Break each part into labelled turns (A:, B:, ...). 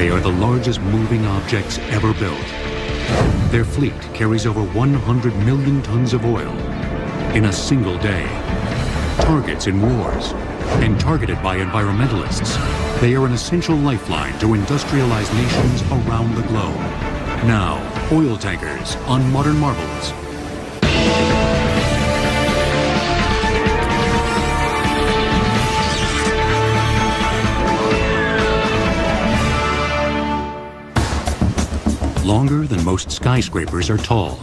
A: They are the largest moving objects ever built. Their fleet carries over 100 million tons of oil in a single day. Targets in wars and targeted by environmentalists, they are an essential lifeline to industrialized nations around the globe. Now, oil tankers on Modern Marvels. Longer than most skyscrapers are tall.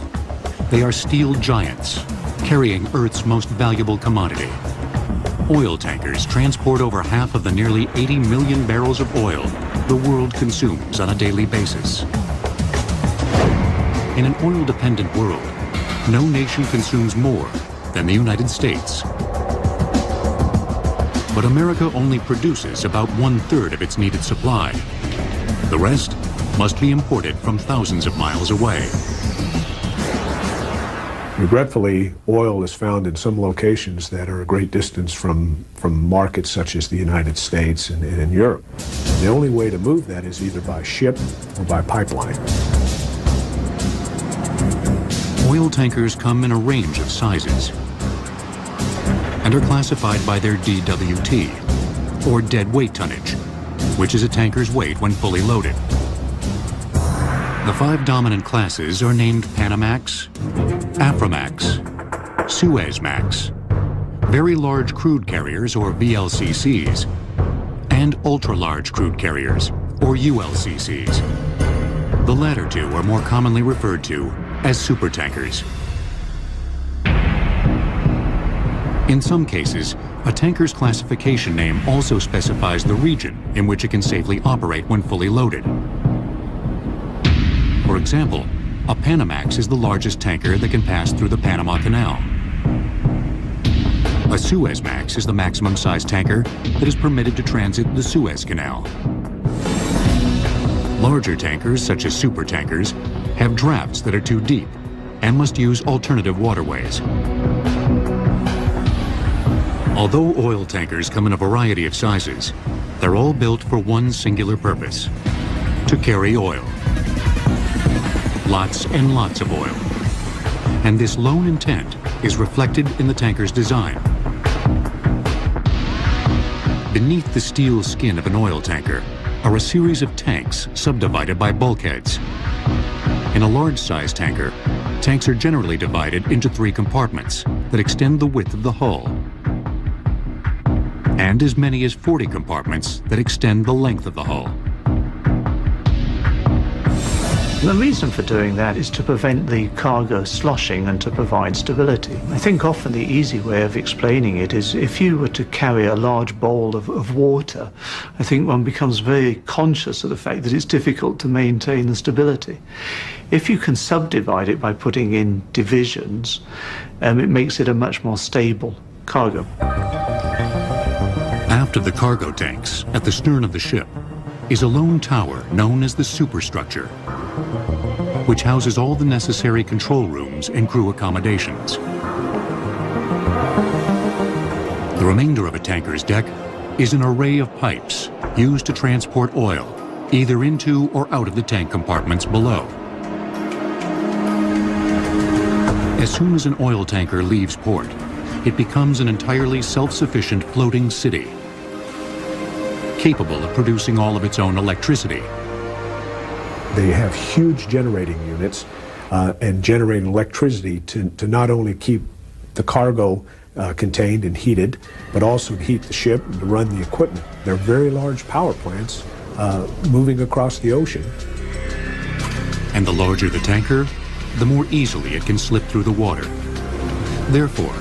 A: They are steel giants, carrying Earth's most valuable commodity. Oil tankers transport over half of the nearly 80 million barrels of oil the world consumes on a daily basis. In an oil-dependent world, no nation consumes more than the United States. But America only produces about 1/3 of its needed supply. The rest must be imported from thousands of miles away.
B: Regretfully, oil is found in some locations that are a great distance from markets such as the United States and in Europe. The only way to move that is either by ship or by pipeline.
A: Oil tankers come in a range of sizes and are classified by their DWT, or dead weight tonnage, which is a tanker's weight when fully loaded. The 5 dominant classes are named Panamax, Aframax, Suezmax, very large crude carriers, or VLCCs, and ultra-large crude carriers, or ULCCs. The latter two are more commonly referred to as supertankers. In some cases, a tanker's classification name also specifies the region in which it can safely operate when fully loaded. For example, a Panamax is the largest tanker that can pass through the Panama Canal. A Suezmax is the maximum size tanker that is permitted to transit the Suez Canal. Larger tankers, such as supertankers, have drafts that are too deep and must use alternative waterways. Although oil tankers come in a variety of sizes, they're all built for one singular purpose: to carry oil. Lots and lots of oil. And this lone intent is reflected in the tanker's design. Beneath the steel skin of an oil tanker are a series of tanks subdivided by bulkheads. In a large-sized tanker, tanks are generally divided into 3 compartments that extend the width of the hull, and as many as 40 compartments that extend the length of the hull.
C: The reason for doing that is to prevent the cargo sloshing and to provide stability. I think often the easy way of explaining it is if you were to carry a large bowl of water, I think one becomes very conscious of the fact that it's difficult to maintain the stability. If you can subdivide it by putting in divisions, it makes it a much more stable cargo.
A: After the cargo tanks, at the stern of the ship, is a lone tower known as the superstructure, which houses all the necessary control rooms and crew accommodations. The remainder of a tanker's deck is an array of pipes used to transport oil, either into or out of the tank compartments below. As soon as an oil tanker leaves port, it becomes an entirely self-sufficient floating city, capable of producing all of its own electricity.
B: They have huge generating units and generate electricity to not only keep the cargo contained and heated, but also to heat the ship and to run the equipment. They're very large power plants moving across the ocean.
A: And the larger the tanker, the more easily it can slip through the water. Therefore,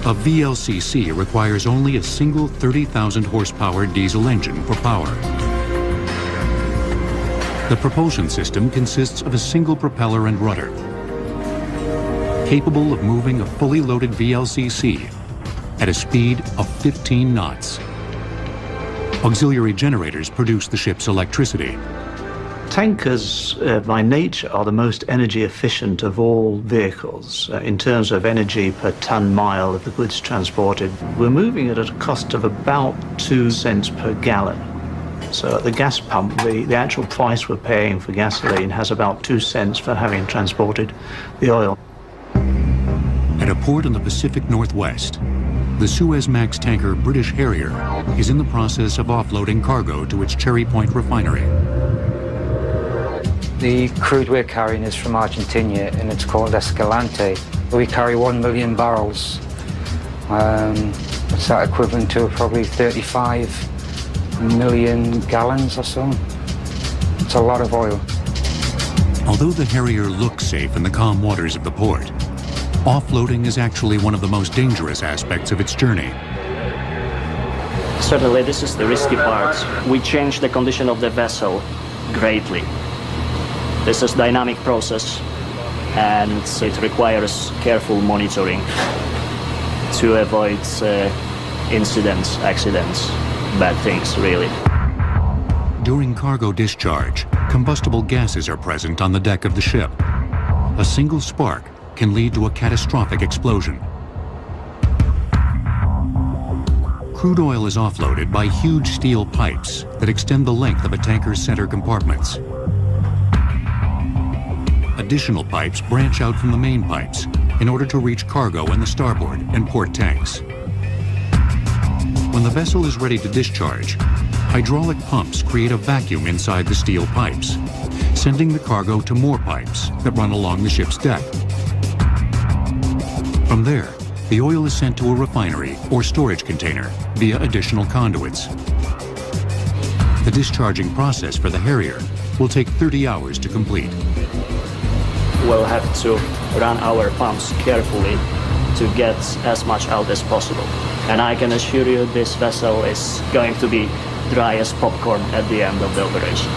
A: a VLCC requires only a single 30,000 horsepower diesel engine for power. The propulsion system consists of a single propeller and rudder, capable of moving a fully loaded VLCC at a speed of 15 knots. Auxiliary generators produce the ship's electricity.
C: Tankers, by nature, are the most energy efficient of all vehicles. In terms of energy per ton-mile of the goods transported, we're moving it at a cost of about 2 cents per gallon. So at the gas pump, the actual price we're paying for gasoline has about 2 cents for having transported the oil.
A: At a port in the Pacific Northwest, the Suezmax tanker British Harrier is in the process of offloading cargo to its Cherry Point refinery.
D: The crude we're carrying is from Argentina and it's called Escalante. We carry 1 million barrels. What's that equivalent to? Probably 35 million gallons or so. It's a lot of oil.
A: Although the Harrier looks safe in the calm waters of the port, offloading is actually one of the most dangerous aspects of its journey.
E: Certainly, this is the risky part. We change the condition of the vessel greatly. This is a dynamic process, and it requires careful monitoring to avoid incidents, accidents, bad things, really.
A: During cargo discharge, combustible gases are present on the deck of the ship. A single spark can lead to a catastrophic explosion. Crude oil is offloaded by huge steel pipes that extend the length of a tanker's center compartments. Additional pipes branch out from the main pipes in order to reach cargo in the starboard and port tanks. When the vessel is ready to discharge, hydraulic pumps create a vacuum inside the steel pipes, sending the cargo to more pipes that run along the ship's deck. From there, the oil is sent to a refinery or storage container via additional conduits. The discharging process for the Harrier will take 30 hours to complete.
E: We'll have to run our pumps carefully to get as much out as possible. And I can assure you this vessel is going to be dry as popcorn at the end of the operation.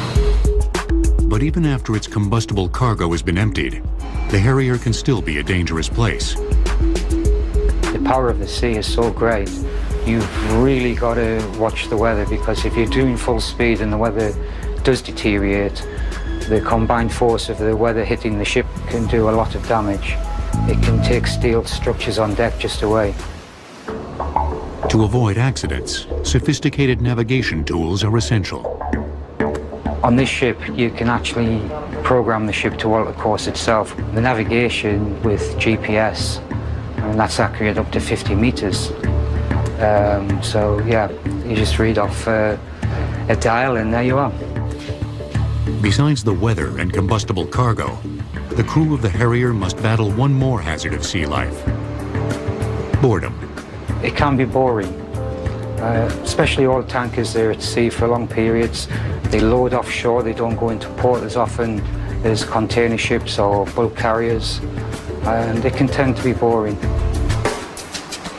A: But even after its combustible cargo has been emptied, the Harrier can still be a dangerous place.
D: The power of the sea is so great. You've really got to watch the weather, because if you're doing full speed and the weather does deteriorate, the combined force of the weather hitting the ship can do a lot of damage. It can take steel structures on deck just away.
A: To avoid accidents, sophisticated navigation tools are essential.
D: On this ship, you can actually program the ship to alter course itself. The navigation with GPS, and that's accurate up to 50 meters. So yeah, you just read off a dial and there you are.
A: Besides the weather and combustible cargo, the crew of the Harrier must battle one more hazard of sea life: boredom.
D: It can be boring, especially oil tankers. They're at sea for long periods. They load offshore, they don't go into port as often as container ships or bulk carriers, and they can tend to be boring.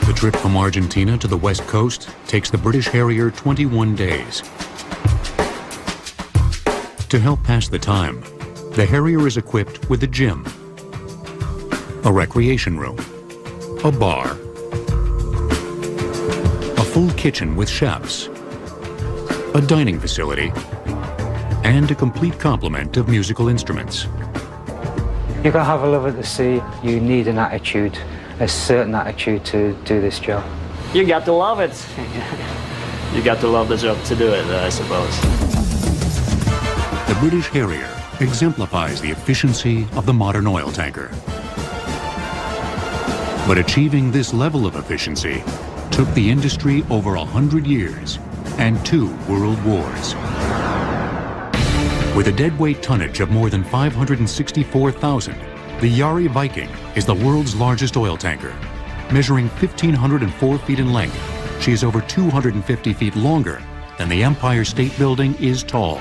A: The trip from Argentina to the west coast takes the British Harrier 21 days. To help pass the time, the Harrier is equipped with a gym, a recreation room, a bar, a full kitchen with chefs, a dining facility, and a complete complement of musical instruments.
D: You can have a love at the sea. You need an attitude, a certain attitude to do this job.
E: You got to love it. You got to love the job to do it, I suppose.
A: The British Harrier exemplifies the efficiency of the modern oil tanker. But achieving this level of efficiency took the industry over 100 years and 2 world wars. With a deadweight tonnage of more than 564,000, the Yari Viking is the world's largest oil tanker. Measuring 1,504 feet in length, she is over 250 feet longer than the Empire State Building is tall.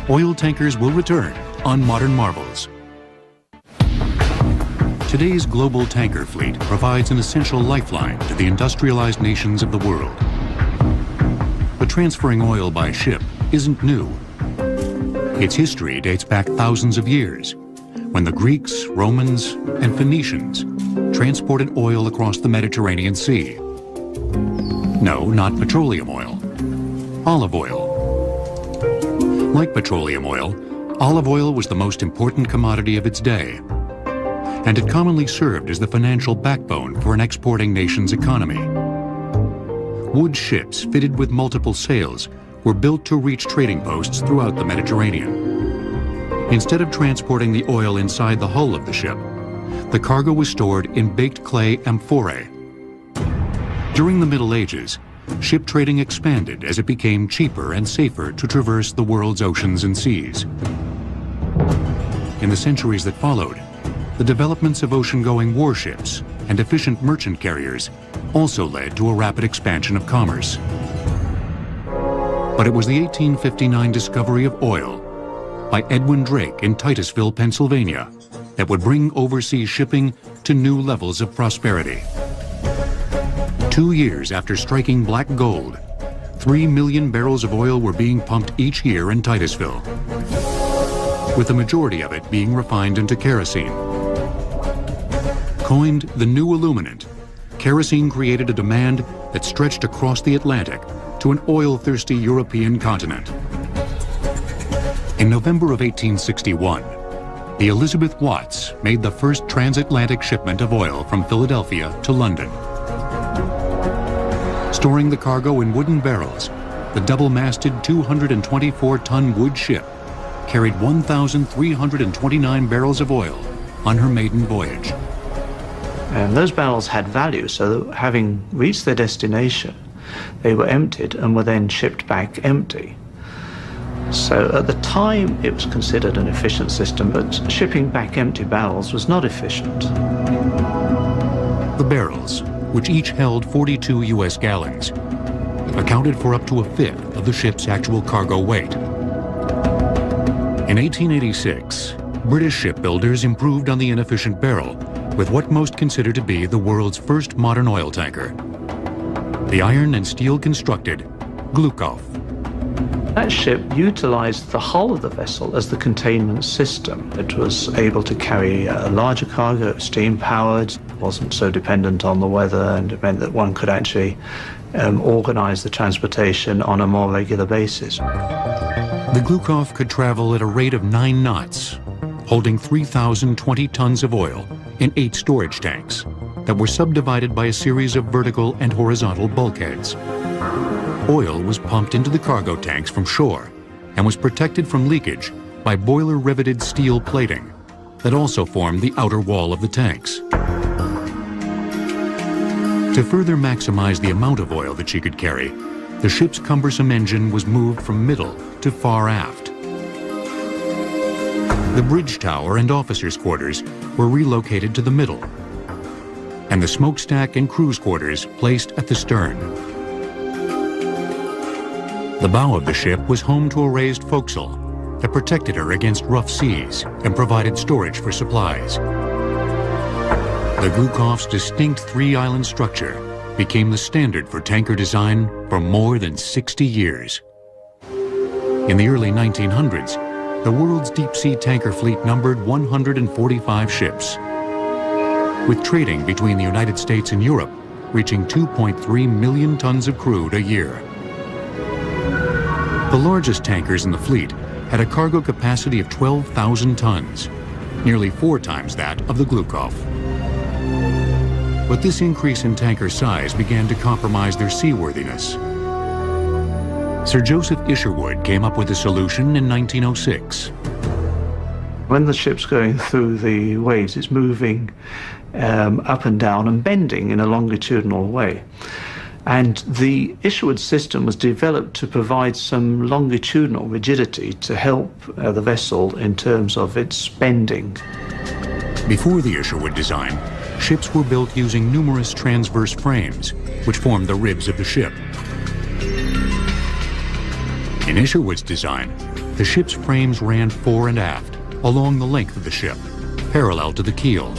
A: Oil tankers will return on Modern Marvels. Today's global tanker fleet provides an essential lifeline to the industrialized nations of the world. But transferring oil by ship isn't new. Its history dates back thousands of years, when the Greeks, Romans, and Phoenicians transported oil across the Mediterranean Sea. No, not petroleum oil, olive oil. Like petroleum oil, olive oil was the most important commodity of its day, and it commonly served as the financial backbone for an exporting nation's economy. Wood ships fitted with multiple sails were built to reach trading posts throughout the Mediterranean. Instead of transporting the oil inside the hull of the ship, the cargo was stored in baked clay amphorae. During the Middle Ages, ship trading expanded as it became cheaper and safer to traverse the world's oceans and seas. In the centuries that followed, the developments of ocean-going warships and efficient merchant carriers also led to a rapid expansion of commerce. But it was the 1859 discovery of oil by Edwin Drake in Titusville, Pennsylvania, that would bring overseas shipping to new levels of prosperity. 2 years after striking black gold, 3 million barrels of oil were being pumped each year in Titusville, with the majority of it being refined into kerosene. Coined the new illuminant, kerosene created a demand that stretched across the Atlantic to an oil-thirsty European continent. In November of 1861, the Elizabeth Watts made the first transatlantic shipment of oil from Philadelphia to London. Storing the cargo in wooden barrels, the double-masted 224-ton wood ship carried 1,329 barrels of oil on her maiden voyage.
C: And those barrels had value, so that having reached their destination, they were emptied and were then shipped back empty. So at the time, it was considered an efficient system, but shipping back empty barrels was not efficient.
A: The barrels, which each held 42 U.S. gallons, accounted for up to a fifth of the ship's actual cargo weight. In 1886, British shipbuilders improved on the inefficient barrel with what most consider to be the world's first modern oil tanker, the iron and steel constructed Glukov.
C: That ship utilized the hull of the vessel as the containment system. It was able to carry a larger cargo, steam-powered, wasn't so dependent on the weather, and it meant that one could actually organize the transportation on a more regular basis.
A: The Glukov could travel at a rate of 9 knots, holding 3,020 tons of oil in 8 storage tanks that were subdivided by a series of vertical and horizontal bulkheads. Oil was pumped into the cargo tanks from shore and was protected from leakage by boiler-riveted steel plating that also formed the outer wall of the tanks. To further maximize the amount of oil that she could carry, the ship's cumbersome engine was moved from middle to far aft. The bridge tower and officers' quarters were relocated to the middle, and the smokestack and crew's quarters placed at the stern. The bow of the ship was home to a raised forecastle that protected her against rough seas and provided storage for supplies. The Glukov's distinct 3-island structure became the standard for tanker design for more than 60 years. In the early 1900s, the world's deep-sea tanker fleet numbered 145 ships, with trading between the United States and Europe reaching 2.3 million tons of crude a year. The largest tankers in the fleet had a cargo capacity of 12,000 tons, nearly 4 times that of the Glukov. But this increase in tanker size began to compromise their seaworthiness. Sir Joseph Isherwood came up with a solution in 1906.
C: When the ship's going through the waves, it's moving up and down and bending in a longitudinal way. And the Isherwood system was developed to provide some longitudinal rigidity to help the vessel in terms of its bending.
A: Before the Isherwood design, ships were built using numerous transverse frames, which formed the ribs of the ship. In Isherwood's design, the ship's frames ran fore and aft, along the length of the ship, parallel to the keel.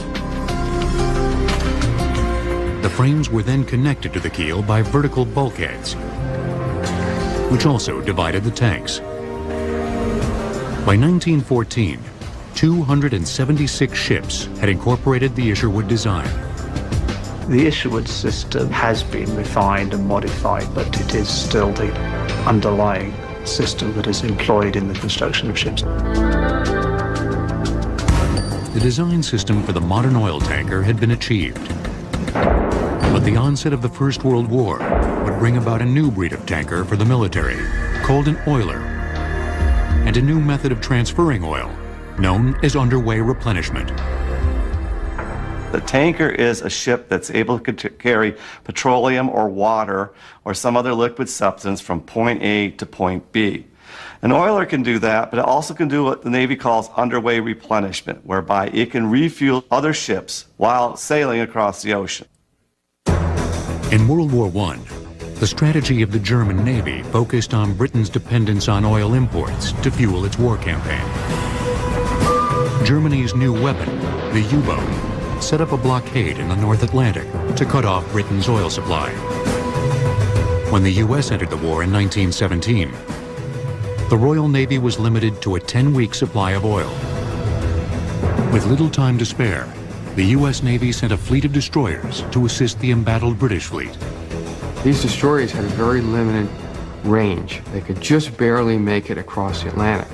A: The frames were then connected to the keel by vertical bulkheads, which also divided the tanks. By 1914, 276 ships had incorporated the Isherwood design.
C: The Isherwood system has been refined and modified, but it is still the underlying system that is employed in the construction of ships.
A: The design system for the modern oil tanker had been achieved. But the onset of the First World War would bring about a new breed of tanker for the military, called an oiler, and a new method of transferring oil, known as underway replenishment.
F: The tanker is a ship that's able to carry petroleum or water or some other liquid substance from point A to point B. An oiler can do that, but it also can do what the Navy calls underway replenishment, whereby it can refuel other ships while sailing across the ocean.
A: In World War I, the strategy of the German Navy focused on Britain's dependence on oil imports to fuel its war campaign. Germany's new weapon, the U-boat, set up a blockade in the North Atlantic to cut off Britain's oil supply. When the U.S. entered the war in 1917, the Royal Navy was limited to a 10-week supply of oil. With little time to spare, the U.S. Navy sent a fleet of destroyers to assist the embattled British fleet.
G: These destroyers had a very limited range. They could just barely make it across the Atlantic.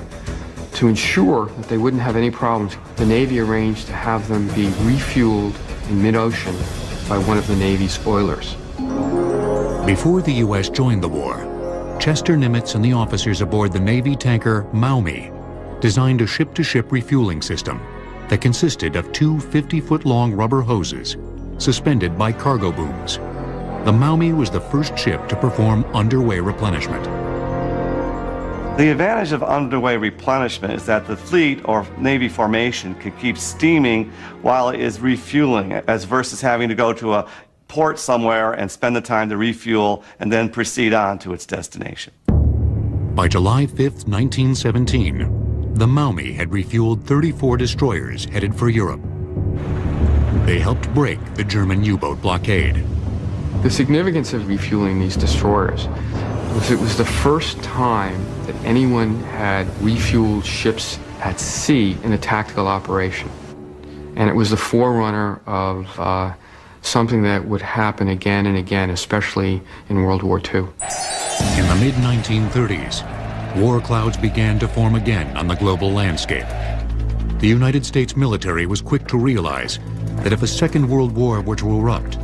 G: To ensure that they wouldn't have any problems, the Navy arranged to have them be refueled in mid-ocean by one of the Navy's oilers.
A: Before the U.S. joined the war, Chester Nimitz and the officers aboard the Navy tanker Maumee designed a ship-to-ship refueling system that consisted of two 50-foot-long rubber hoses suspended by cargo booms. The Maumee was the first ship to perform underway replenishment.
F: The advantage of underway replenishment is that the fleet or Navy formation can keep steaming while it is refueling, as versus having to go to a port somewhere and spend the time to refuel and then proceed on to its destination.
A: By July 5th, 1917, the Maumee had refueled 34 destroyers headed for Europe. They helped break the German U-boat blockade.
G: The significance of refueling these destroyers was it was the first time that anyone had refueled ships at sea in a tactical operation. And it was the forerunner of something that would happen again and again, especially in World War II.
A: In the mid-1930s, war clouds began to form again on the global landscape. The United States military was quick to realize that if a Second World War were to erupt,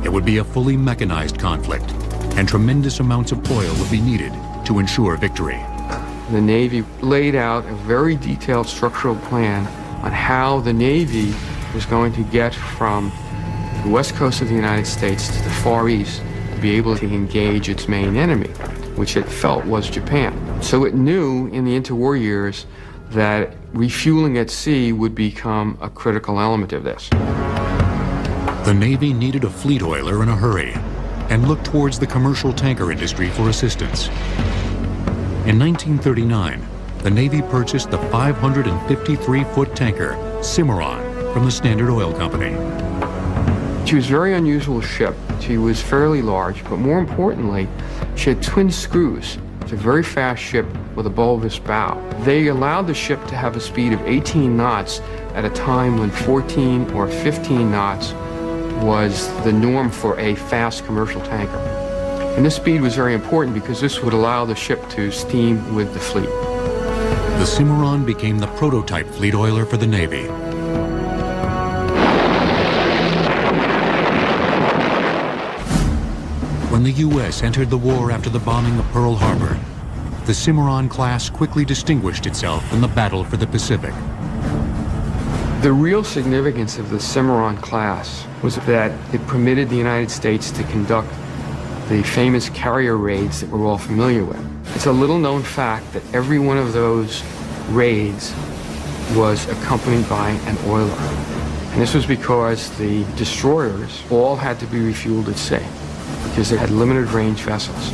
A: it would be a fully mechanized conflict, and tremendous amounts of oil would be needed to ensure victory.
G: The Navy laid out a very detailed structural plan on how the Navy was going to get from the west coast of the United States to the Far East to be able to engage its main enemy, which it felt was Japan. So it knew in the interwar years that refueling at sea would become a critical element of this.
A: The Navy needed a fleet oiler in a hurry and looked towards the commercial tanker industry for assistance. In 1939, the Navy purchased the 553-foot tanker Cimarron from the Standard Oil Company.
G: She was a very unusual ship. She was fairly large, but more importantly, she had twin screws. It's a very fast ship with a bulbous bow. They allowed the ship to have a speed of 18 knots at a time when 14 or 15 knots was the norm for a fast commercial tanker. And this speed was very important because this would allow the ship to steam with the fleet.
A: The Cimarron became the prototype fleet oiler for the Navy. When the U.S. entered the war after the bombing of Pearl Harbor, the Cimarron class quickly distinguished itself in the battle for the Pacific.
G: The real significance of the Cimarron class was that it permitted the United States to conduct the famous carrier raids that we're all familiar with. It's a little-known fact that every one of those raids was accompanied by an oiler. And this was because the destroyers all had to be refueled at sea, because they had limited range vessels.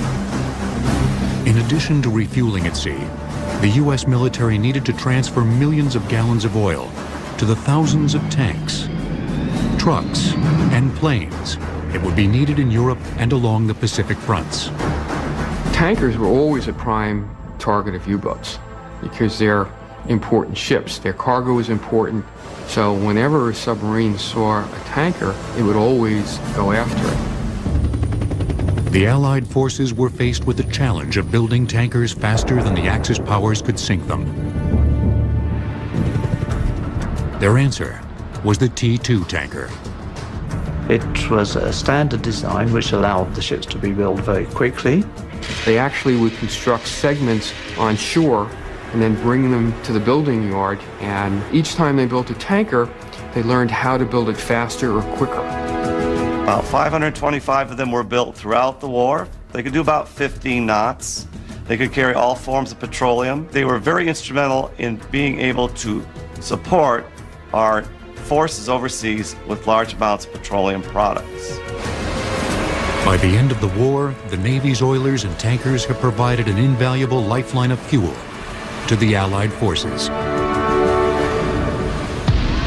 A: In addition to refueling at sea, the U.S. military needed to transfer millions of gallons of oil to the thousands of tanks, trucks, and planes it would be needed in Europe and along the Pacific fronts.
G: Tankers were always a prime target of U-boats because they're important ships. Their cargo is important, so whenever a submarine saw a tanker, it would always go after it.
A: The Allied forces were faced with the challenge of building tankers faster than the Axis powers could sink them. Their answer was the T-2 tanker.
C: It was a standard design which allowed the ships to be built very quickly.
G: They actually would construct segments on shore and then bring them to the building yard. And each time they built a tanker, they learned how to build it faster or quicker.
F: About 525 of them were built throughout the war. They could do about 15 knots. They could carry all forms of petroleum. They were very instrumental in being able to support our forces overseas with large amounts of petroleum products.
A: By the end of the war, the Navy's oilers and tankers have provided an invaluable lifeline of fuel to the Allied forces.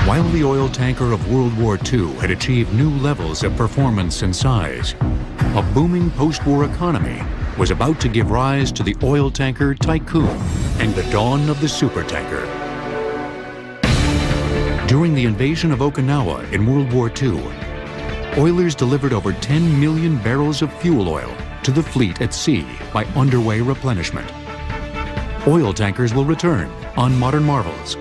A: While the oil tanker of World War II had achieved new levels of performance and size, a booming post-war economy was about to give rise to the oil tanker tycoon and the dawn of the supertanker. During the invasion of Okinawa in World War II, oilers delivered over 10 million barrels of fuel oil to the fleet at sea by underway replenishment. Oil tankers will return on Modern Marvels.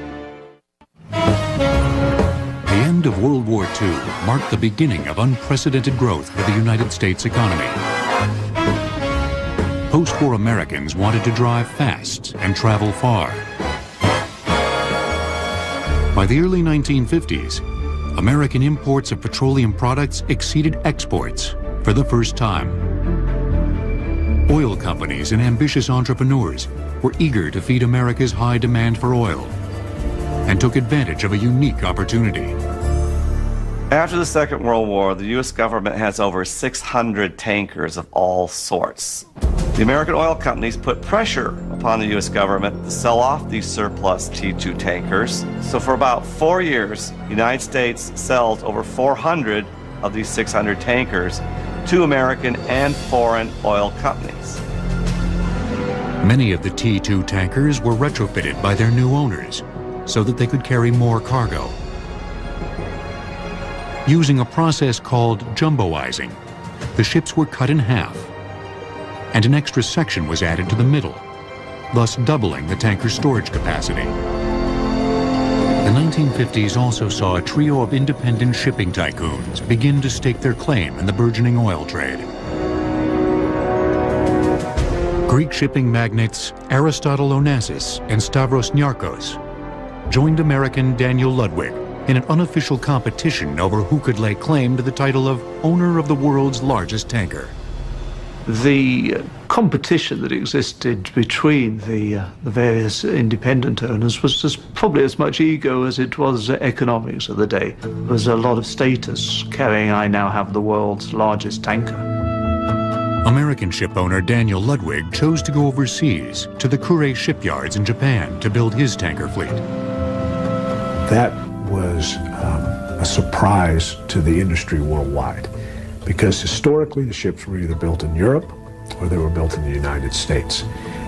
A: The end of World War II marked the beginning of unprecedented growth for the United States economy. Post-war Americans wanted to drive fast and travel far. By the early 1950s, American imports of petroleum products exceeded exports for the first time. Oil companies and ambitious entrepreneurs were eager to feed America's high demand for oil and took advantage of a unique opportunity.
F: After the Second World War, the U.S. government has over 600 tankers of all sorts. The American oil companies put pressure upon the U.S. government to sell off these surplus T2 tankers. So for about 4 years, the United States sells over 400 of these 600 tankers to American and foreign oil companies.
A: Many of the T2 tankers were retrofitted by their new owners so that they could carry more cargo. Using a process called jumboizing, the ships were cut in half, and an extra section was added to the middle, thus doubling the tanker's storage capacity. The 1950s also saw a trio of independent shipping tycoons begin to stake their claim in the burgeoning oil trade. Greek shipping magnates Aristotle Onassis and Stavros Niarchos joined American Daniel Ludwig in an unofficial competition over who could lay claim to the title of owner of the world's largest tanker.
C: The competition that existed between the various independent owners was just probably as much ego as it was economics of the day. There was a lot of status carrying I now have the world's largest tanker.
A: American ship owner Daniel Ludwig chose to go overseas to the Kure shipyards in Japan to build his tanker fleet.
B: That was a surprise to the industry worldwide, because historically the ships were either built in Europe or they were built in the United States.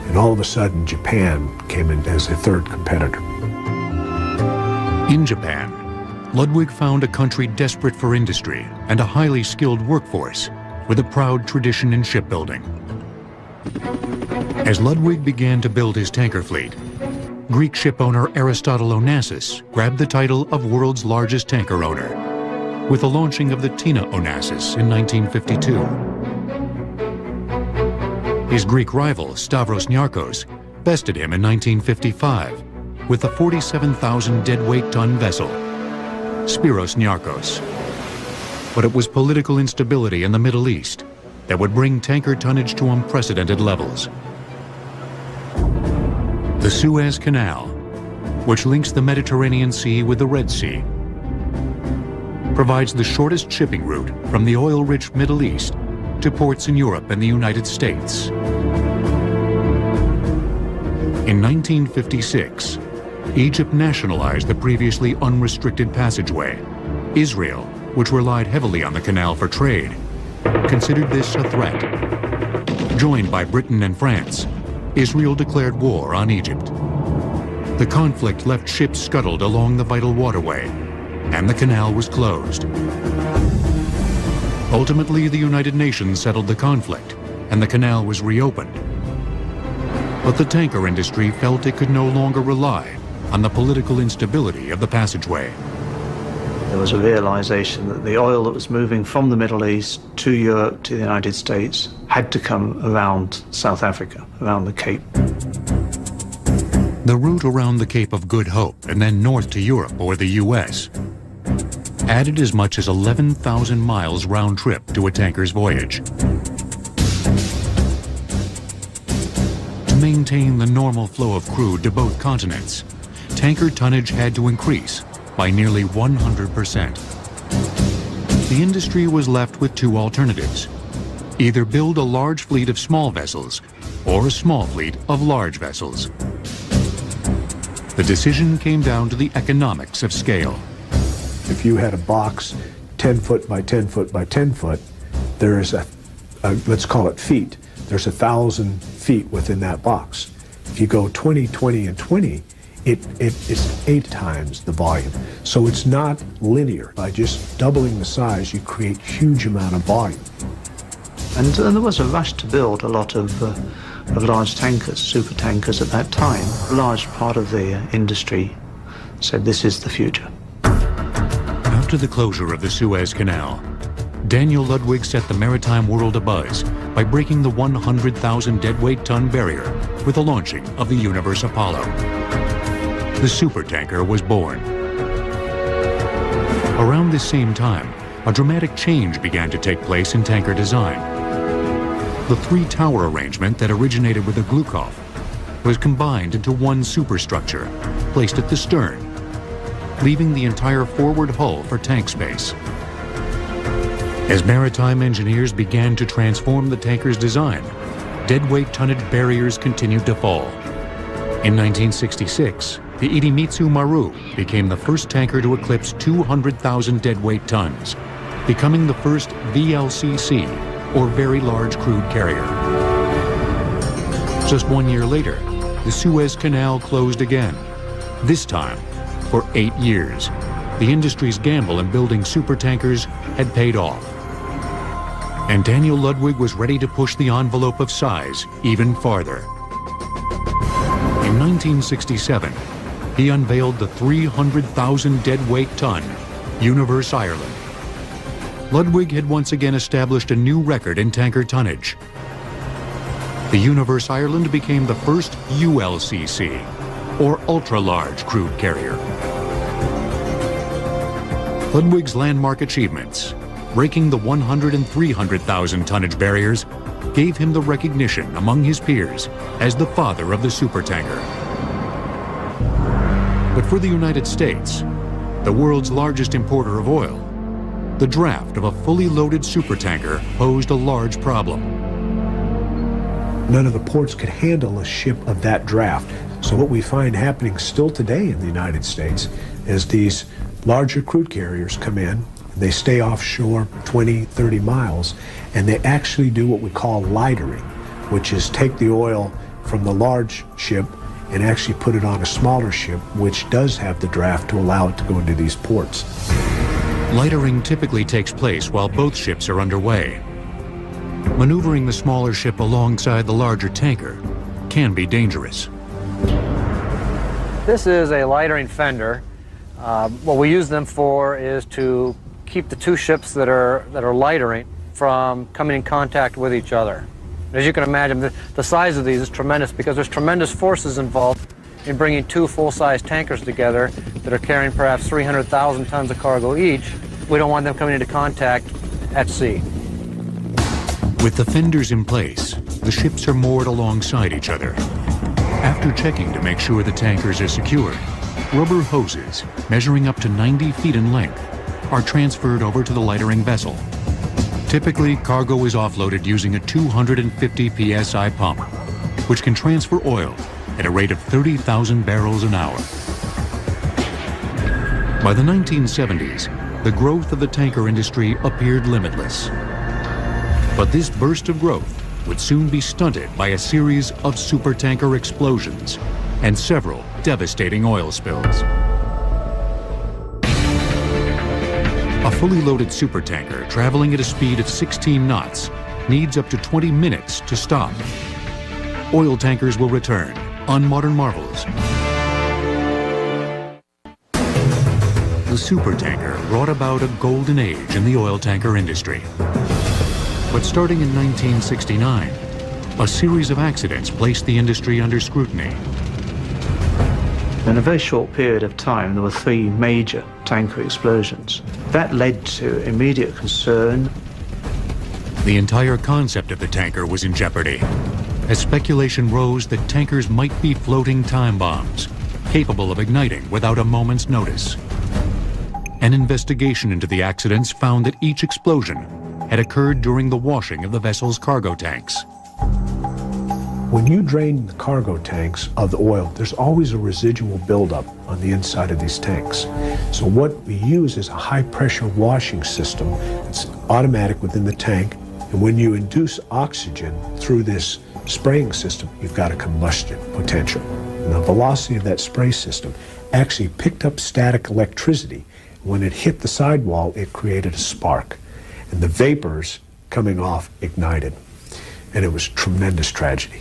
B: And all of a sudden Japan came in as a third competitor.
A: In Japan, Ludwig found a country desperate for industry and a highly skilled workforce with a proud tradition in shipbuilding. As Ludwig began to build his tanker fleet, Greek ship owner Aristotle Onassis grabbed the title of world's largest tanker owner with the launching of the Tina Onassis in 1952. His Greek rival, Stavros Niarchos, bested him in 1955 with the 47,000 deadweight ton vessel, Spiros Niarchos. But it was political instability in the Middle East that would bring tanker tonnage to unprecedented levels. The Suez Canal, which links the Mediterranean Sea with the Red Sea, provides the shortest shipping route from the oil-rich Middle East to ports in Europe and the United States. In 1956, Egypt nationalized the previously unrestricted passageway. Israel, which relied heavily on the canal for trade, considered this a threat. Joined by Britain and France, Israel declared war on Egypt. The conflict left ships scuttled along the vital waterway, and the canal was closed. Ultimately, the United Nations settled the conflict, and the canal was reopened. But the tanker industry felt it could no longer rely on the political instability of the passageway.
C: There was a realization that the oil that was moving from the Middle East to Europe, to the United States, had to come around South Africa, around the Cape.
A: The route around the Cape of Good Hope and then north to Europe or the U.S. added as much as 11,000 miles round trip to a tanker's voyage. To maintain the normal flow of crude to both continents, tanker tonnage had to increase by nearly 100%. The industry was left with two alternatives: either build a large fleet of small vessels or a small fleet of large vessels. The decision came down to the economics of scale.
B: If you had a box 10 foot by 10 foot by 10 foot, there's let's call it feet, there's 1,000 feet within that box. If you go 20, 20, and 20, it's 8 times the volume. So it's not linear. By just doubling the size, you create huge amount of volume.
C: And there was a rush to build a lot of large tankers, super tankers at that time. A large part of the industry said this is the future.
A: After the closure of the Suez Canal, Daniel Ludwig set the maritime world abuzz by breaking the 100,000 deadweight ton barrier with the launching of the Universe Apollo. The supertanker was born. Around this same time, a dramatic change began to take place in tanker design. The three-tower arrangement that originated with the Glukov was combined into one superstructure, placed at the stern, leaving the entire forward hull for tank space. As maritime engineers began to transform the tanker's design, deadweight tonnage barriers continued to fall. In 1966, the Idemitsu Maru became the first tanker to eclipse 200,000 deadweight tons, becoming the first VLCC, or Very Large Crude Carrier. Just 1 year later, the Suez Canal closed again, this time for 8 years. The industry's gamble in building supertankers had paid off. And Daniel Ludwig was ready to push the envelope of size even farther. In 1967, he unveiled the 300,000 deadweight ton Universe Ireland. Ludwig had once again established a new record in tanker tonnage. The Universe Ireland became the first ULCC, or ultra-large crude carrier. Ludwig's landmark achievements, breaking the 100,000 and 300,000 tonnage barriers, gave him the recognition among his peers as the father of the supertanker. But for the United States, the world's largest importer of oil, the draft of a fully loaded supertanker posed a large problem.
B: None of the ports could handle a ship of that draft. So what we find happening still today in the United States is these larger crude carriers come in, they stay offshore 20, 30 miles, and they actually do what we call lightering, which is take the oil from the large ship and actually put it on a smaller ship, which does have the draft to allow it to go into these ports.
A: Lightering typically takes place while both ships are underway. Maneuvering the smaller ship alongside the larger tanker can be dangerous.
H: This is a lightering fender. What we use them for is to keep the two ships that are lightering from coming in contact with each other. As you can imagine, the size of these is tremendous because there's tremendous forces involved in bringing two full-size tankers together that are carrying perhaps 300,000 tons of cargo each. We don't want them coming into contact at sea.
A: With the fenders in place, the ships are moored alongside each other. After checking to make sure the tankers are secured, rubber hoses measuring up to 90 feet in length are transferred over to the lightering vessel. Typically, cargo is offloaded using a 250 psi pump, which can transfer oil at a rate of 30,000 barrels an hour. By the 1970s, the growth of the tanker industry appeared limitless. But this burst of growth would soon be stunted by a series of supertanker explosions and several devastating oil spills. A fully loaded supertanker traveling at a speed of 16 knots needs up to 20 minutes to stop. Oil tankers will return on Modern Marvels.
I: The
A: supertanker brought about a golden age in the oil tanker industry. But starting in 1969, a series of accidents placed the industry under scrutiny.
C: In a very short period of time, there were 3 major tanker explosions. That led to immediate concern.
A: The entire concept of the tanker was in jeopardy, as speculation rose that tankers might be floating time bombs, capable of igniting without a moment's notice. An investigation into the accidents found that each explosion had occurred during the washing of the vessel's cargo tanks.
B: When you drain the cargo tanks of the oil, there's always a residual buildup on the inside of these tanks. So what we use is a high-pressure washing system. It's automatic within the tank, and when you induce oxygen through this spraying system, you've got a combustion potential. And the velocity of that spray system actually picked up static electricity. When it hit the sidewall, it created a spark, and the vapors coming off ignited. And it was tremendous tragedy.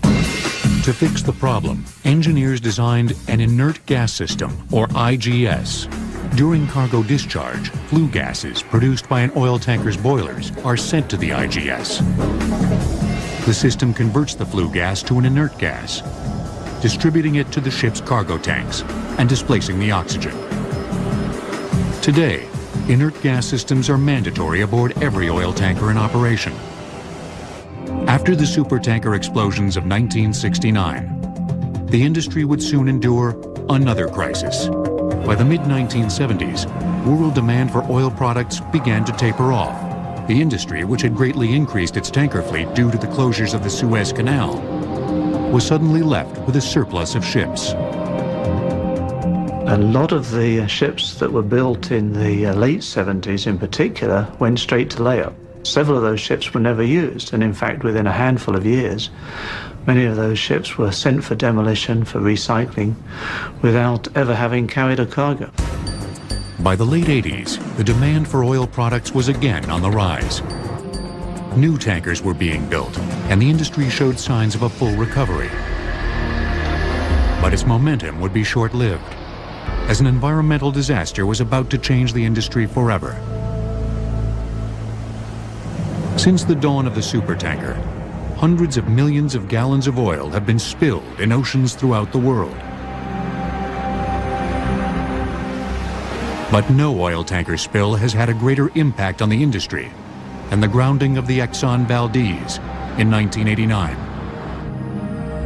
A: To fix the problem, engineers designed an inert gas system, or IGS. During cargo discharge, flue gases produced by an oil tanker's boilers are sent to the IGS. The system converts the flue gas to an inert gas, distributing it to the ship's cargo tanks and displacing the oxygen. Today, inert gas systems are mandatory aboard every oil tanker in operation. After the supertanker explosions of 1969, the industry would soon endure another crisis. By the mid-1970s, world demand for oil products began to taper off. The industry, which had greatly increased its tanker fleet due to the closures of the Suez Canal, was suddenly left with a surplus of ships.
C: A lot of the ships that were built in the late 70s in particular went straight to layup. Several of those ships were never used, and in fact within a handful of years many of those ships were sent for demolition, for recycling, without ever having carried a cargo.
A: By the late 80s, the demand for oil products was again on the rise. New tankers were being built, and the industry showed signs of a full recovery. But its momentum would be short-lived, as an environmental disaster was about to change the industry forever. Since the dawn of the supertanker, hundreds of millions of gallons of oil have been spilled in oceans throughout the world. But no oil tanker spill has had a greater impact on the industry than the grounding of the Exxon Valdez in 1989.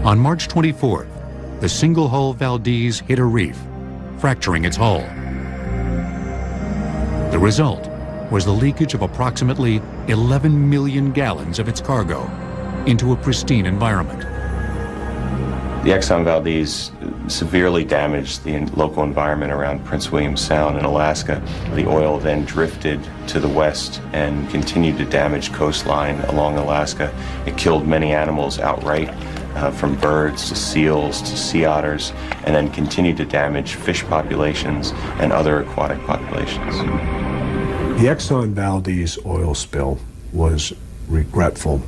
A: On March 24th, the single-hull Valdez hit a reef, fracturing its hull. The result was the leakage of approximately 11 million gallons of its cargo into a pristine environment.
I: The Exxon Valdez severely damaged the local environment around Prince William Sound in Alaska. The oil then drifted to the west and continued to damage coastline along Alaska. It killed many animals outright, from birds to seals to sea otters, and then continued to damage fish populations and other aquatic populations.
B: The Exxon Valdez oil spill was regretful,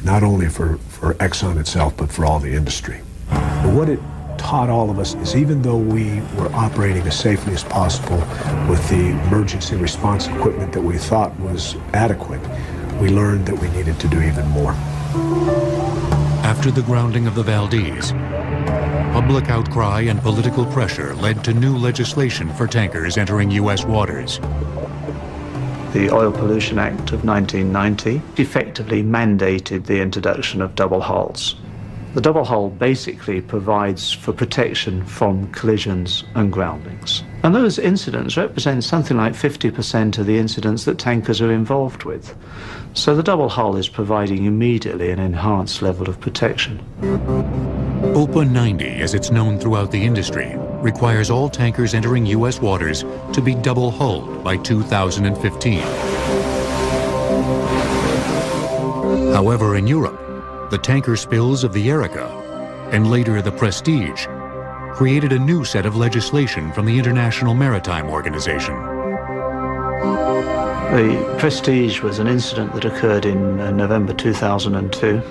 B: not only for Exxon itself, but for all the industry. But what it taught all of us is even though we were operating as safely as possible with the emergency response equipment that we thought was adequate, we learned that we needed to do even more.
A: After the grounding of the Valdez, public outcry and political pressure led to new legislation for tankers entering U.S. waters.
C: The Oil Pollution Act of 1990 effectively mandated the introduction of double hulls. The double hull basically provides for protection from collisions and groundings. And those incidents represent something like 50% of the incidents that tankers are involved with. So the double hull is providing immediately an enhanced level of protection.
A: OPA 90, as it's known throughout the industry, requires all tankers entering U.S. waters to be double-hulled by 2015. However, in Europe, the tanker spills of the Erika, and later the Prestige, created a new set of legislation from the International Maritime Organization.
C: The Prestige was an incident that occurred in November 2002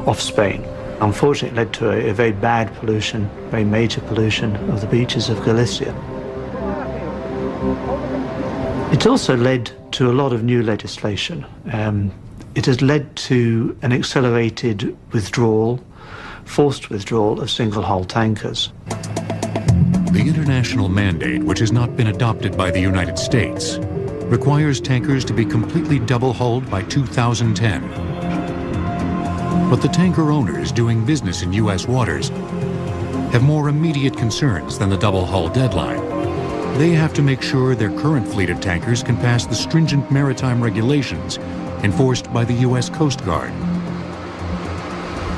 C: off Spain. Unfortunately, it led to a very bad pollution, very major pollution of the beaches of Galicia. It's also led to a lot of new legislation. It has led to an accelerated withdrawal, forced withdrawal of single-hull tankers.
A: The international mandate, which has not been adopted by the United States, requires tankers to be completely double-hulled by 2010. But the tanker owners doing business in U.S. waters have more immediate concerns than the double-hull deadline. They have to make sure their current fleet of tankers can pass the stringent maritime regulations enforced by the U.S. Coast Guard.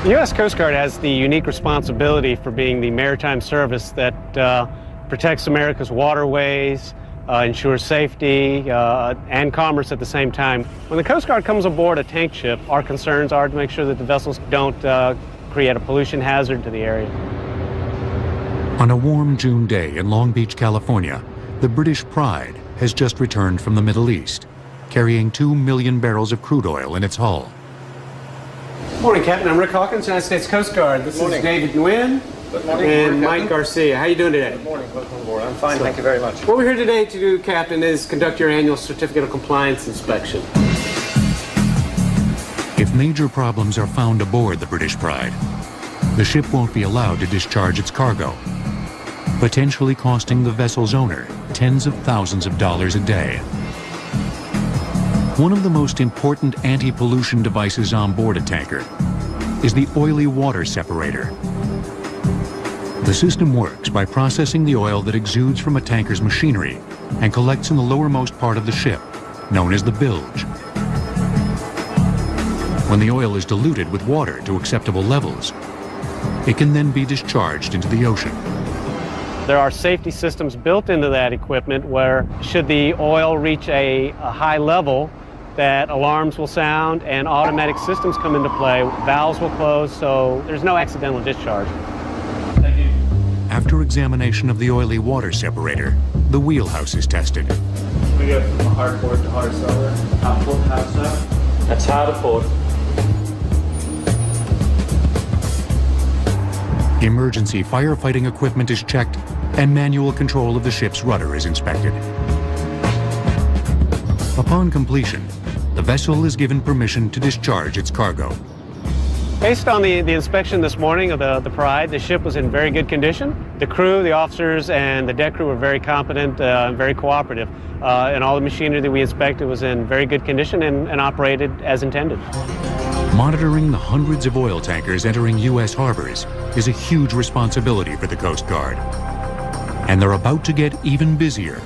J: The U.S. Coast Guard has the unique responsibility for being the maritime service that protects America's waterways, ensures safety and commerce at the same time. When the Coast Guard comes aboard a tank ship, our concerns are to make sure that the vessels don't create a pollution hazard to the area.
A: On a warm June day in Long Beach, California, the British Pride has just returned from the Middle East, carrying 2 million barrels of crude oil in its hull.
J: Good morning, Captain. I'm Rick Hawkins, United States Coast Guard. This is David Nguyen and Mike Garcia. How are you doing today?
K: Good morning. Welcome aboard. I'm fine, thank you very much.
J: What we're here today to do, Captain, is conduct your annual Certificate of Compliance inspection.
A: If major problems are found aboard the British Pride, the ship won't be allowed to discharge its cargo, potentially costing the vessel's owner tens of thousands of dollars a day. One of the most important anti-pollution devices on board a tanker is the oily water separator. The system works by processing the oil that exudes from a tanker's machinery and collects in the lowermost part of the ship, known as the bilge. When the oil is diluted with water to acceptable levels, it can then be discharged into the ocean.
J: There are safety systems built into that equipment where, should the oil reach a high level, that alarms will sound and automatic systems come into play. Valves will close, so there's no accidental discharge.
K: Thank you.
A: After examination of the oily water separator, the wheelhouse is tested.
K: We go from hard port to hard cellar. Hard port, hard cellar. That's hard port.
A: Emergency firefighting equipment is checked, and manual control of the ship's rudder is inspected. Upon completion, the vessel is given permission to discharge its cargo.
J: Based on the inspection this morning of the Pride, the ship was in very good condition. The crew, the officers, and the deck crew were very competent and very cooperative. And all the machinery that we inspected was in very good condition and operated as intended.
A: Monitoring the hundreds of oil tankers entering U.S. harbors is a huge responsibility for the Coast Guard. And they're about to get even busier,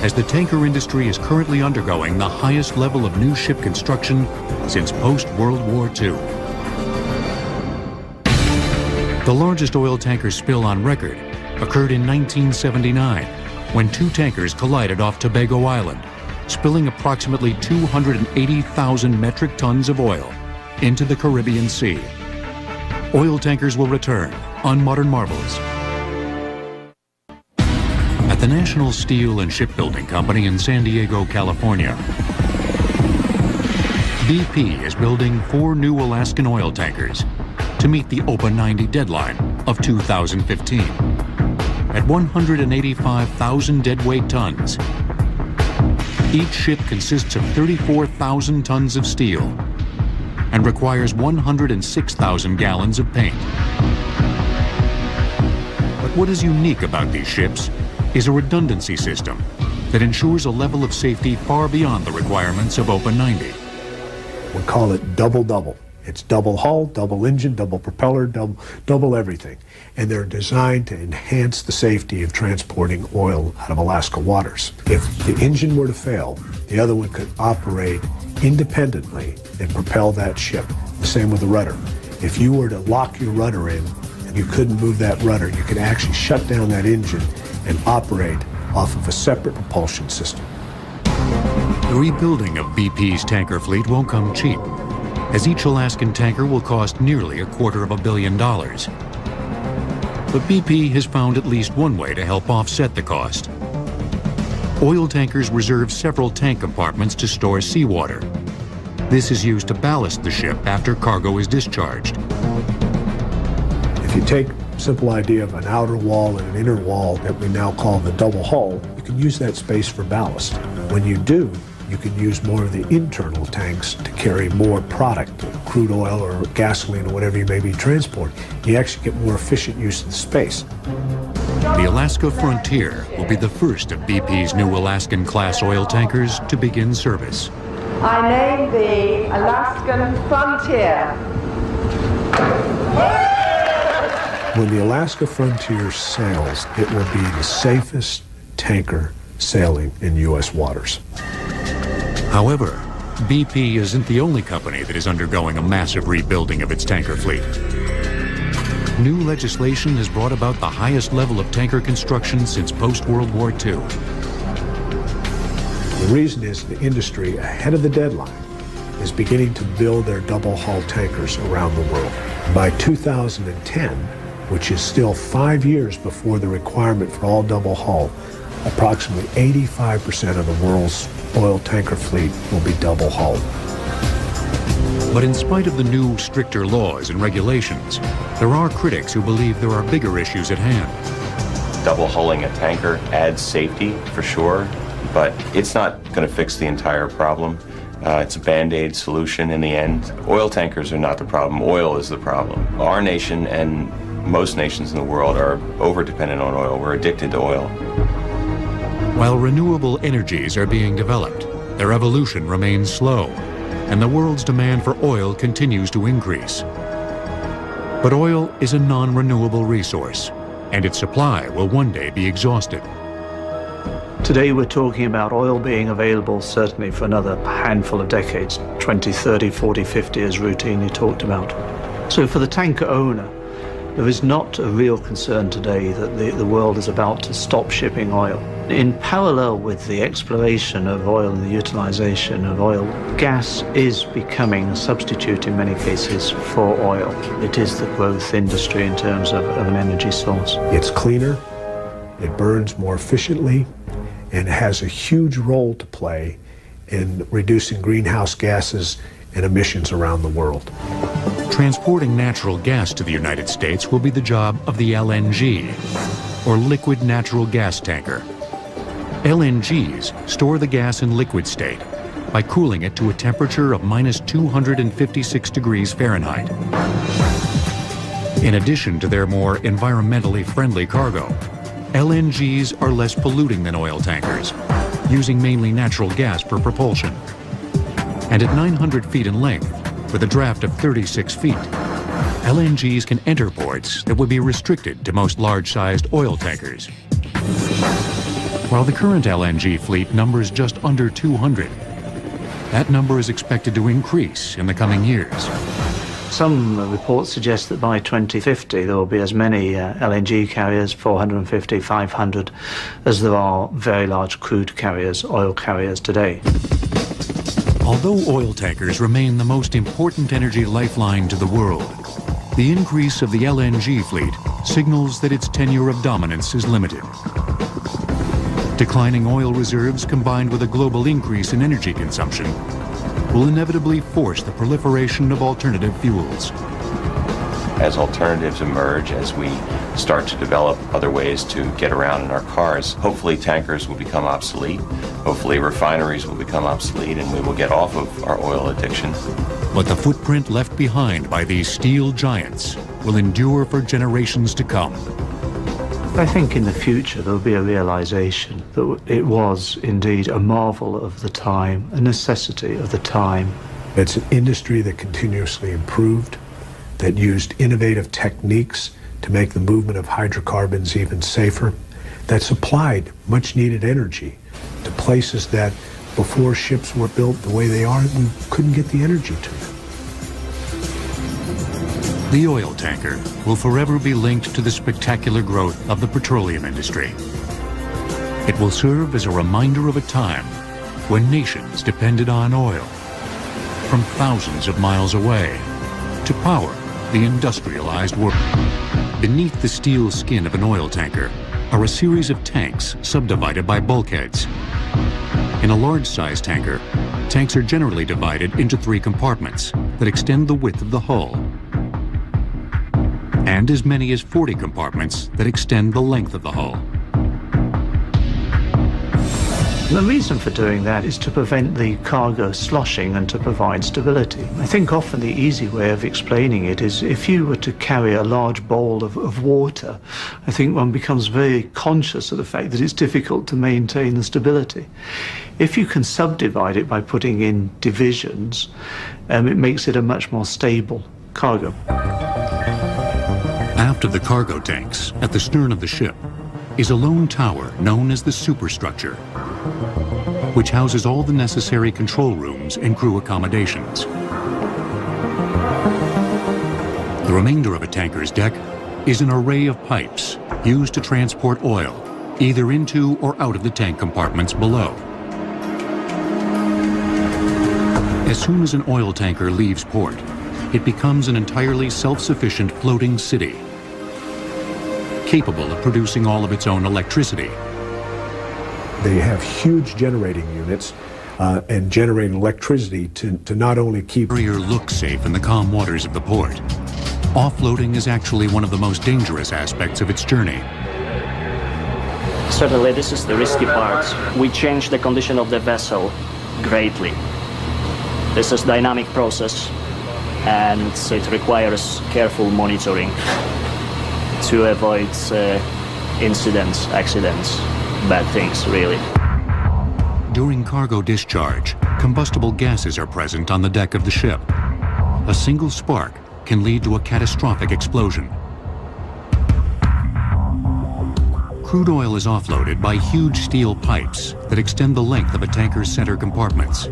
A: as the tanker industry is currently undergoing the highest level of new ship construction since post-World War II. The largest oil tanker spill on record occurred in 1979, when 2 tankers collided off Tobago Island, spilling approximately 280,000 metric tons of oil into the Caribbean Sea. Oil tankers will return on Modern Marvels. At the National Steel and Shipbuilding Company in San Diego, California, BP is building 4 new Alaskan oil tankers to meet the OPA 90 deadline of 2015. At 185,000 deadweight tons, each ship consists of 34,000 tons of steel and requires 106,000 gallons of paint. But what is unique about these ships is a redundancy system that ensures a level of safety far beyond the requirements of OPA 90.
B: We call it double-double. It's double hull, double engine, double propeller, double everything. And they're designed to enhance the safety of transporting oil out of Alaska waters. If the engine were to fail, the other one could operate independently and propel that ship. The same with the rudder. If you were to lock your rudder in and you couldn't move that rudder, you could actually shut down that engine and operate off of a separate propulsion system.
A: The rebuilding of BP's tanker fleet won't come cheap, as each Alaskan tanker will cost nearly $250 million. But BP has found at least one way to help offset the cost. Oil tankers reserve several tank compartments to store seawater. This is used to ballast the ship after cargo is discharged.
B: If you take a simple idea of an outer wall and an inner wall that we now call the double hull, you can use that space for ballast. When you do, you can use more of the internal tanks to carry more product, crude oil or gasoline or whatever you may be transporting. You actually get more efficient use of the space.
A: The Alaska Frontier will be the first of BP's new Alaskan-class oil tankers to begin service.
L: I name the Alaskan Frontier.
B: When the Alaska Frontier sails, it will be the safest tanker sailing in U.S. waters.
A: However, BP isn't the only company that is undergoing a massive rebuilding of its tanker fleet. New legislation has brought about the highest level of tanker construction since post-World War II.
B: The reason is the industry, ahead of the deadline, is beginning to build their double-hull tankers around the world. By 2010, which is still 5 years before the requirement for all double-hull, approximately 85% of the world's oil tanker fleet will be double-hulled.
A: But in spite of the new, stricter laws and regulations, there are critics who believe there are bigger issues at hand.
I: Double-hulling a tanker adds safety, for sure, but it's not going to fix the entire problem. It's a Band-Aid solution in the end. Oil tankers are not the problem. Oil is the problem. Our nation and most nations in the world are over-dependent on oil. We're addicted to oil.
A: While renewable energies are being developed, their evolution remains slow, and the world's demand for oil continues to increase. But oil is a non-renewable resource, and its supply will one day be exhausted.
C: Today we're talking about oil being available certainly for another handful of decades, 20, 30, 40, 50 as routinely talked about. So for the tanker owner, there is not a real concern today that the world is about to stop shipping oil. In parallel with the exploration of oil and the utilization of oil, gas is becoming a substitute in many cases for oil. It is the growth industry in terms of an energy source.
B: It's cleaner, it burns more efficiently, and has a huge role to play in reducing greenhouse gases and emissions around the world.
A: Transporting natural gas to the United States will be the job of the LNG, or liquid natural gas tanker. LNGs store the gas in liquid state by cooling it to a temperature of minus 256 degrees Fahrenheit. In addition to their more environmentally friendly cargo, LNGs are less polluting than oil tankers, using mainly natural gas for propulsion. And at 900 feet in length, with a draft of 36 feet, LNGs can enter ports that would be restricted to most large-sized oil tankers. While the current LNG fleet numbers just under 200, that number is expected to increase in the coming years.
C: Some reports suggest that by 2050 there will be as many LNG carriers, 450, 500, as there are very large crude carriers, oil carriers today.
A: Although oil tankers remain the most important energy lifeline to the world, the increase of the LNG fleet signals that its tenure of dominance is limited. Declining oil reserves combined with a global increase in energy consumption will inevitably force the proliferation of alternative fuels.
I: As alternatives emerge, as we start to develop other ways to get around in our cars, hopefully tankers will become obsolete, hopefully refineries will become obsolete, and we will get off of our oil addiction.
A: But the footprint left behind by these steel giants will endure for generations to come.
C: I think in the future there'll be a realization that it was indeed a marvel of the time, a necessity of the time.
B: It's an industry that continuously improved, that used innovative techniques to make the movement of hydrocarbons even safer, that supplied much needed energy to places that before ships were built the way they are, we couldn't get the energy to them.
A: The oil tanker will forever be linked to the spectacular growth of the petroleum industry. It will serve as a reminder of a time when nations depended on oil, from thousands of miles away, to power the industrialized world. Beneath the steel skin of an oil tanker are a series of tanks subdivided by bulkheads. In a large-sized tanker, tanks are generally divided into 3 compartments that extend the width of the hull, and as many as 40 compartments that extend the length of the hull.
C: The reason for doing that is to prevent the cargo sloshing and to provide stability. I think often the easy way of explaining it is if you were to carry a large bowl of water, I think one becomes very conscious of the fact that it's difficult to maintain the stability. If you can subdivide it by putting in divisions, it makes it a much more stable cargo.
A: After the cargo tanks, at the stern of the ship, is a lone tower known as the superstructure, which houses all the necessary control rooms and crew accommodations. The remainder of a tanker's deck is an array of pipes used to transport oil, either into or out of the tank compartments below. As soon as an oil tanker leaves port, it becomes an entirely self-sufficient floating city, capable of producing all of its own electricity.
B: They have huge generating units and generate electricity to not only keep...
A: The carrier looks safe in the calm waters of the port. Offloading is actually one of the most dangerous aspects of its journey.
E: Certainly, this is the risky part. We change the condition of the vessel greatly. This is a dynamic process, and it requires careful monitoring to avoid incidents, accidents, bad things, really.
A: During cargo discharge, combustible gases are present on the deck of the ship. A single spark can lead to a catastrophic explosion. Crude oil is offloaded by huge steel pipes that extend the length of a tanker's center compartments.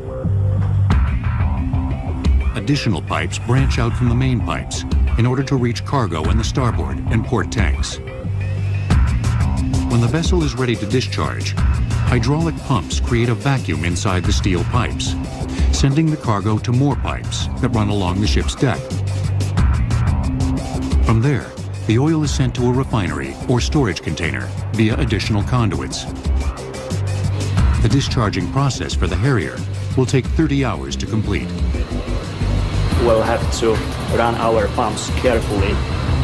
A: Additional pipes branch out from the main pipes in order to reach cargo in the starboard and port tanks. When the vessel is ready to discharge, hydraulic pumps create a vacuum inside the steel pipes, sending the cargo to more pipes that run along the ship's deck. From there, the oil is sent to a refinery or storage container via additional conduits. The discharging process for the Harrier will take 30 hours to complete.
E: We'll have to run our pumps carefully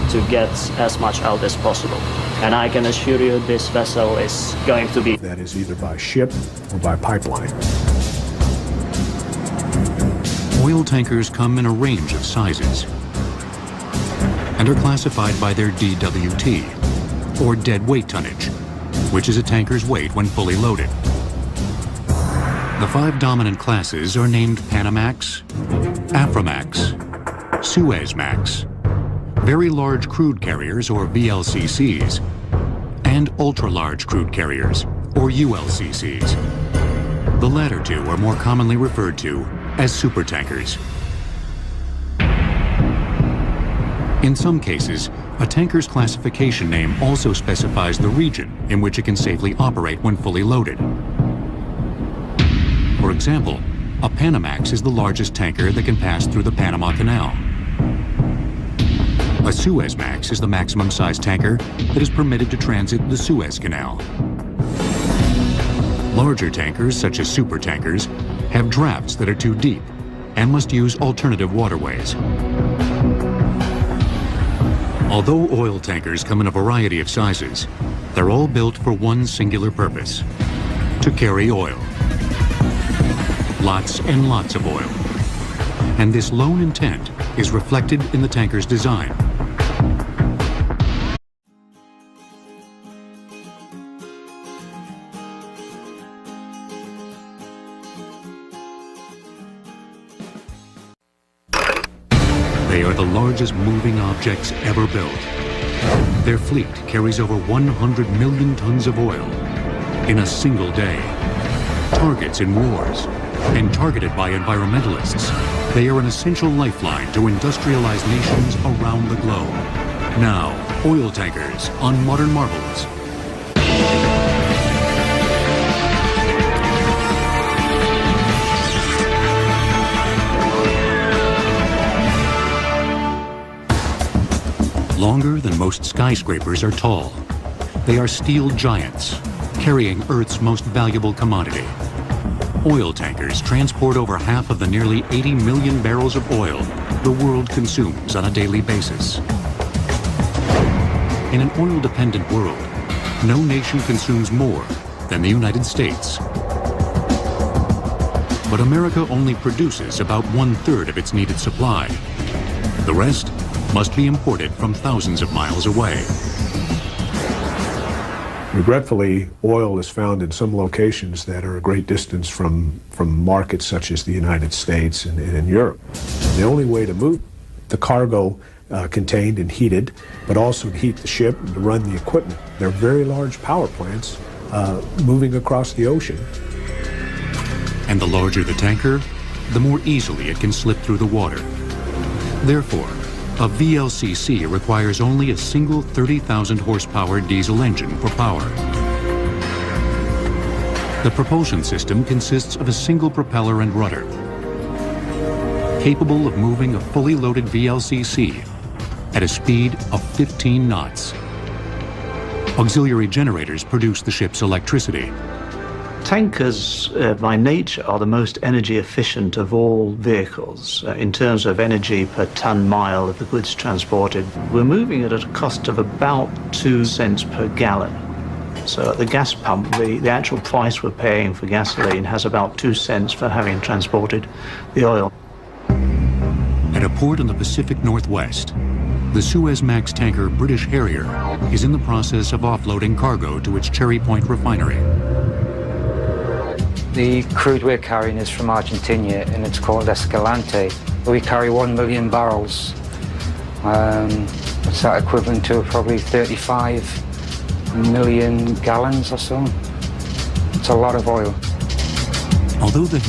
E: to get as much out as possible. And I can assure you this vessel is going to be...
B: That is either by ship or by pipeline.
A: Oil tankers come in a range of sizes and are classified by their DWT, or dead weight tonnage, which is a tanker's weight when fully loaded. The 5 dominant classes are named Panamax, Aframax, Suezmax, very large crude carriers, or VLCCs, and ultra-large crude carriers, or ULCCs. The latter two are more commonly referred to as supertankers. In some cases, a tanker's classification name also specifies the region in which it can safely operate when fully loaded. For example, a Panamax is the largest tanker that can pass through the Panama Canal. A Suezmax is the maximum size tanker that is permitted to transit the Suez Canal. Larger tankers, such as supertankers, have drafts that are too deep and must use alternative waterways. Although oil tankers come in a variety of sizes, they're all built for one singular purpose: to carry oil. Lots and lots of oil. And this lone intent is reflected in the tanker's design. They are the largest moving objects ever built. Their fleet carries over 100 million tons of oil in a single day. Targets in wars and targeted by environmentalists, they are an essential lifeline to industrialized nations around the globe. Now, oil tankers on Modern Marvels. Longer than most skyscrapers are tall. They are steel giants, carrying Earth's most valuable commodity. Oil tankers transport over half of the nearly 80 million barrels of oil the world consumes on a daily basis. In an oil-dependent world, no nation consumes more than the United States. But America only produces about 1/3 of its needed supply. The rest must be imported from thousands of miles away.
B: Regretfully, oil is found in some locations that are a great distance from markets such as the United States and in Europe. The only way to move the cargo contained and heated, but also to heat the ship and to run the equipment. They're very large power plants moving across the ocean.
A: And the larger the tanker, the more easily it can slip through the water. Therefore, a VLCC requires only a single 30,000 horsepower diesel engine for power. The propulsion system consists of a single propeller and rudder, capable of moving a fully loaded VLCC at a speed of 15 knots. Auxiliary generators produce the ship's electricity.
C: Tankers, by nature, are the most energy efficient of all vehicles. In terms of energy per ton-mile of the goods transported, we're moving it at a cost of about 2 cents per gallon. So at the gas pump, the actual price we're paying for gasoline has about 2 cents for having transported the oil.
A: At a port in the Pacific Northwest, the Suezmax tanker British Harrier is in the process of offloading cargo to its Cherry Point refinery.
D: The crude we're carrying is from Argentina, and it's called Escalante. We carry 1 million barrels. What's that equivalent to? Probably 35 million gallons or so. It's a lot of oil.
A: Although the